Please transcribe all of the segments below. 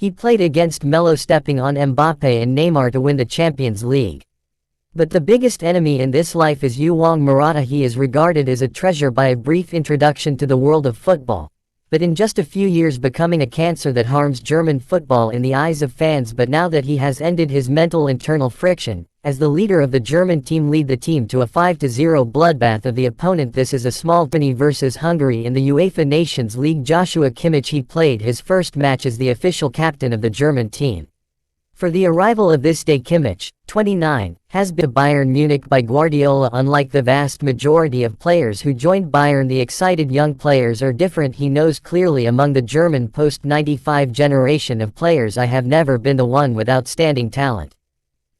He played against Melo, stepping on Mbappe and Neymar to win the Champions League. But the biggest enemy in this life is Yuang Murata. He is regarded as a treasure by a brief introduction to the world of football, but in just a few years becoming a cancer that harms German football in the eyes of fans. But now that he has ended his mental internal friction, as the leader of the German team lead the team to a 5-0 bloodbath of the opponent. This is a small Germany versus Hungary in the UEFA Nations League. Joshua Kimmich, he played his first match as the official captain of the German team. For the arrival of this day, Kimmich, 29, has been to Bayern Munich by Guardiola. Unlike the vast majority of players who joined Bayern, the excited young players are different. He knows clearly, among the German post-95 generation of players, I have never been the one with outstanding talent.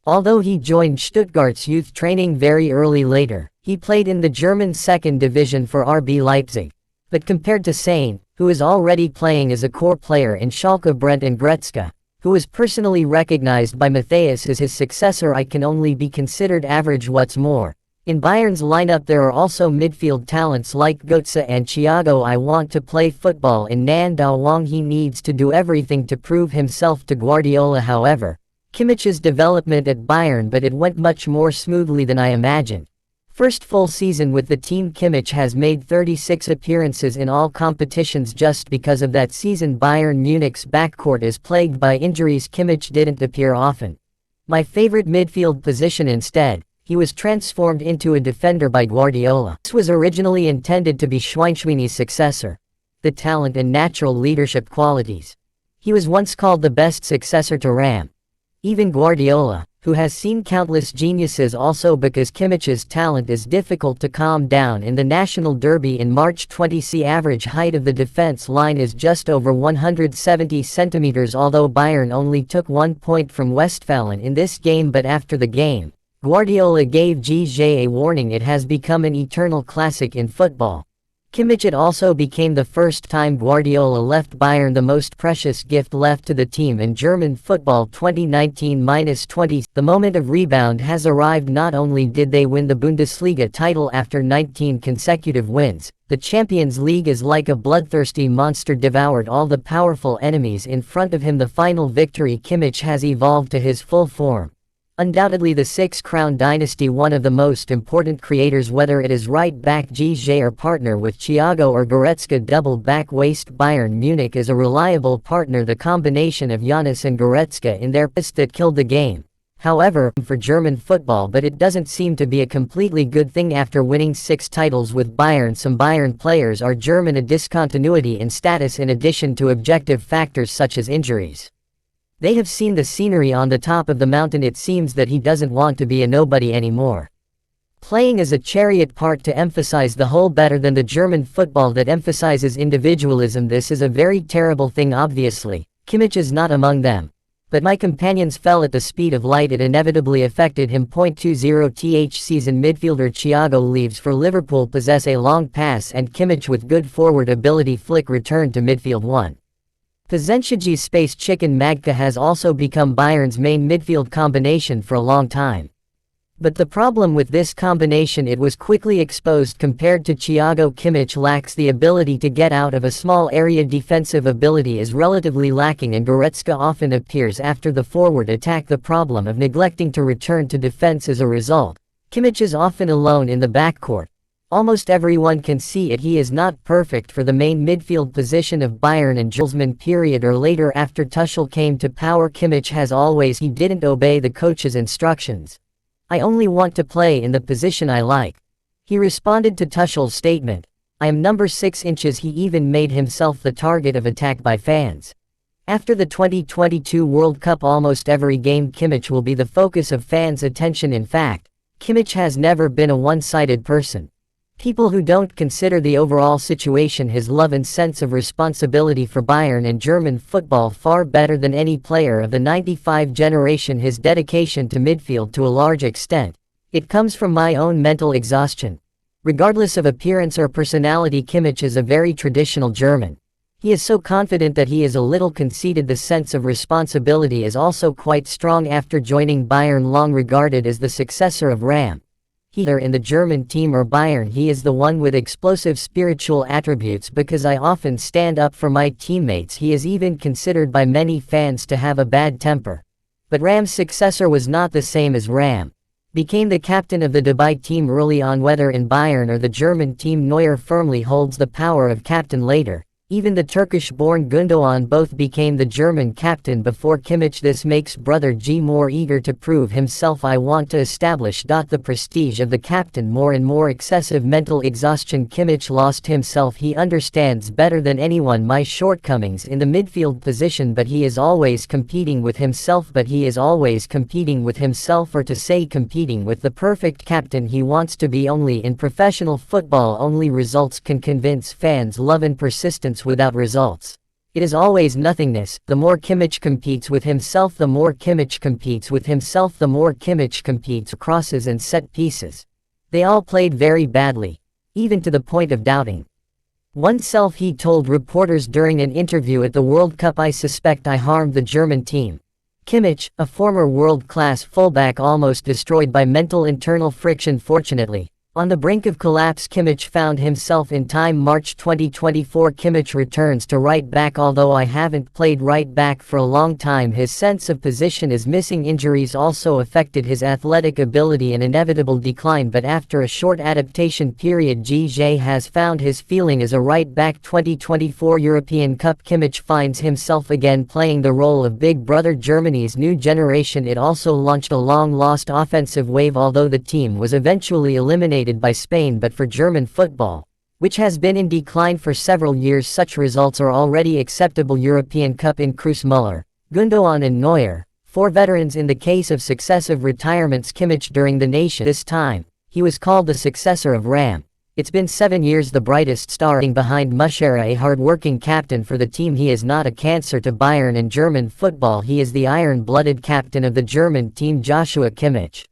Although he joined Stuttgart's youth training very early later, he played in the German second division for RB Leipzig. But compared to Sane, who is already playing as a core player in Schalke, Brent and Goretzka, who was personally recognized by Matthias as his successor, I can only be considered average. What's more, in Bayern's lineup there are also midfield talents like Götze and Thiago. I want to play football in Nan Da Wang. He needs to do everything to prove himself to Guardiola. However, Kimmich's development at Bayern, but it went much more smoothly than I imagined. First full season with the team, Kimmich has made 36 appearances in all competitions. Just because of that season, Bayern Munich's backcourt is plagued by injuries. Kimmich didn't appear often. My favorite midfield position instead, he was transformed into a defender by Guardiola. This was originally intended to be Schweinsteiner's successor. The talent and natural leadership qualities. He was once called the best successor to Ram. Even Guardiola, who has seen countless geniuses, also because Kimmich's talent is difficult to calm down. In the national derby in March 2020, average height of the defense line is just over 170 centimeters. Although Bayern only took 1 point from Westfalen in this game, but after the game, Guardiola gave GJ a warning. It has become an eternal classic in football. Kimmich. It also became the first time Guardiola left Bayern, the most precious gift left to the team in German football. 2019-20. The moment of rebound has arrived. Not only did they win the Bundesliga title after 19 consecutive wins, the Champions League is like a bloodthirsty monster, devoured all the powerful enemies in front of him. The final victory. Kimmich has evolved to his full form. Undoubtedly the Six Crown dynasty, one of the most important creators, whether it is right back GJ or partner with Thiago or Goretzka, double back waist. Bayern Munich is a reliable partner, the combination of Giannis and Goretzka in their pass that killed the game. However, for German football, but it doesn't seem to be a completely good thing. After winning 6 titles with Bayern, some Bayern players are German, a discontinuity in status in addition to objective factors such as injuries. They have seen the scenery on the top of the mountain. It seems that he doesn't want to be a nobody anymore. Playing as a chariot part to emphasize the whole better than the German football that emphasizes individualism. This is a very terrible thing. Obviously, Kimmich is not among them. But my companions fell at the speed of light. It inevitably affected him. 20th season midfielder Thiago leaves for Liverpool. Possess a long pass and Kimmich with good forward ability flick returned to midfield 1. Pizenshji's space chicken Magka has also become Bayern's main midfield combination for a long time. But the problem with this combination, it was quickly exposed. Compared to Thiago, Kimmich lacks the ability to get out of a small area. Defensive ability is relatively lacking and Goretzka often appears after the forward attack. The problem of neglecting to return to defense as a result. Kimmich is often alone in the backcourt. Almost everyone can see it. He is not perfect for the main midfield position of Bayern and Jules period or later after Tuchel came to power. Kimmich has always he didn't obey the coach's instructions. I only want to play in the position I like. He responded to Tuchel's statement. I am number 6 inches. He even made himself the target of attack by fans. After the 2022 World Cup, almost every game Kimmich will be the focus of fans' attention. In fact, Kimmich has never been a one-sided person. People who don't consider the overall situation, his love and sense of responsibility for Bayern and German football far better than any player of the 95 generation. His dedication to midfield, to a large extent, it comes from my own mental exhaustion. Regardless of appearance or personality, Kimmich is a very traditional German. He is so confident that he is a little conceited. The sense of responsibility is also quite strong. After joining Bayern, long regarded as the successor of Ram, Either in the German team or Bayern, he is the one with explosive spiritual attributes because I often stand up for my teammates. He is even considered by many fans to have a bad temper. But Ram's successor was not the same as Ram. Became the captain of the Dubai team early on. Whether in Bayern or the German team, Neuer firmly holds the power of captain later. Even the Turkish-born Gundogan both became the German captain before Kimmich. This makes brother G more eager to prove himself. I want to establish the prestige of the captain more and more. Excessive mental exhaustion. Kimmich lost himself. He understands better than anyone my shortcomings in the midfield position, but he is always competing with himself. Or to say competing with the perfect captain he wants to be. Only in professional football only results can convince fans. Love and persistence without results. It is always nothingness. The more Kimmich competes with himself, the more Kimmich competes crosses and set pieces. They all played very badly, even to the point of doubting oneself. He told reporters during an interview at the World Cup, I suspect I harmed the German team. Kimmich, a former world-class fullback, almost destroyed by mental internal friction. Fortunately, on the brink of collapse, Kimmich found himself in time. March 2024. Kimmich returns to right back. Although I haven't played right back for a long time, his sense of position is missing. Injuries also affected his athletic ability, an inevitable decline, but after a short adaptation period, GJ has found his feeling as a right back. 2024 European Cup. Kimmich finds himself again playing the role of big brother, Germany's new generation. It also launched a long-lost offensive wave, although the team was eventually eliminated by Spain. But for German football, which has been in decline for several years, such results are already acceptable. European Cup in Kroos, Müller, Gundogan and Neuer, four veterans in the case of successive retirements. Kimmich during the nation. This time, he was called the successor of Ram. It's been 7 years. The brightest star behind Muslera, a hard-working captain for the team. He is not a cancer to Bayern and German football. He is the iron-blooded captain of the German team, Joshua Kimmich.